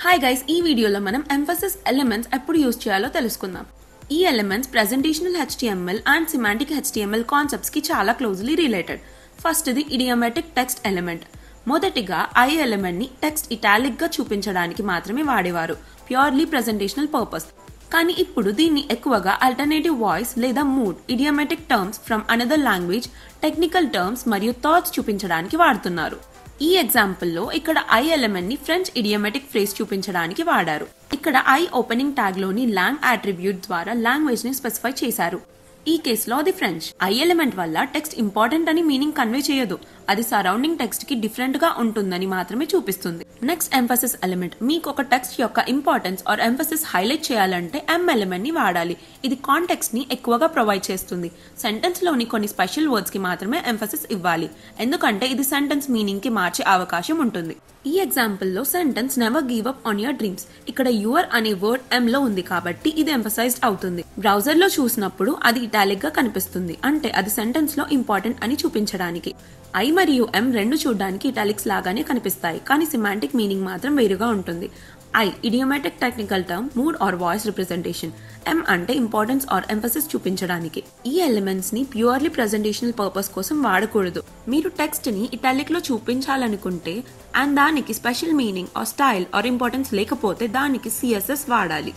Hi guys, ఈ వీడియోలో మనం ఎంఫసిస్ ఎలిమెంట్స్ ఎప్పుడు యూజ్ చేయాలో తెలుసుకుందాం. ఈ elements presentational HTML and semantic HTML concepts కి చాలా closely related. First the idiomatic text element. మొదటిగా ఐ ఎలిమెంట్ ని టెక్స్ట్ ఇటాలిక్ గా చూపించడానికి మాత్రమే వాడేవారు, ప్యూర్లీ ప్రెజెంటేషనల్ పర్పస్. కానీ ఇప్పుడు దీన్ని ఎక్కువగా ఆల్టర్నేటివ్ వాయిస్ లేదా mood, idiomatic terms from another language, technical terms మరియు థాట్స్ చూపించడానికి వాడుతున్నారు. ఈ ఎగ్జాంపుల్ లో ఇక్కడ ఐ ఎలిమెంట్ ని ఫ్రెంచ్ ఇడియోమాటిక్ ఫ్రేజ్ చూపించడానికి వాడారు. ఇక్కడ ఐ ఓపెనింగ్ ట్యాగ్ లోని లాంగ్ అట్రిబ్యూట్ ద్వారా లాంగ్వేజ్ ని స్పెసిఫై చేశారు. ఈ కేసులో అది ఫ్రెంచ్. ఐ ఎలిమెంట్ వల్ల టెక్స్ట్ ఇంపార్టెంట్ అని మీనింగ్ కన్వే చేయదు, అది సరౌండింగ్ టెక్స్ట్ కి డిఫరెంట్ గా ఉంటుందని మాత్రమే చూపిస్తుంది. Next emphasis element. మీకు ఒక టెక్స్ట్ యొక్క ఇంపార్టెన్స్ ఆర్ ఎంఫసిస్ హైలైట్ చేయాలంటే ఎం ఎలిమెంట్ ని వాడాలి. ఇది కాంటెక్స్ట్ ని ఎక్కువగా ప్రొవైడ్ చేస్తుంది. సెంటెన్స్ లోని కొన్ని స్పెషల్ వర్డ్స్ కి మాత్రమే ఎంఫసిస్ ఇవ్వాలి, ఎందుకంటే ఇది సెంటెన్స్ మీనింగ్ కి మార్చే అవకాశం ఉంటుంది. ఈ ఎగ్జాంపుల్ లో sentence never give up on your dreams. ఇక్కడ యువర్ అనే వర్డ్ ఎం లో ఉంది కాబట్టి ఇది ఎంఫసైజ్డ్ అవుతుంది. బ్రౌజర్ లో చూసినప్పుడు అది ఇటాలిక్ గా కనిపిస్తుంది, అంటే అది సెంటెన్స్ లో ఇంపార్టెంట్ అని చూపించడానికి. ఐ మరియు ఎం రెండు చూడడానికి ఇటాలిక్స్ లాగానే కనిపిస్తాయి, కానీ సిమాంటిక్ మీనింగ్ మాత్రం వేరుగా ఉంటుంది. I idiomatic technical term, mood or voice representation. M అంటే ఇంపార్టెన్స్ ఆర్ ఎంఫసిస్ చూపించడానికి. ఈ ఎలిమెంట్స్ ని ప్యూర్లీ ప్రెజెంటేషనల్ పర్పస్ కోసం వాడకూడదు. మీరు టెక్స్ట్ ని ఇటాలిక్ లో చూపించాలనుకుంటే అండ్ దానికి special meaning or style or importance లేకపోతే దానికి CSS వాడాలి.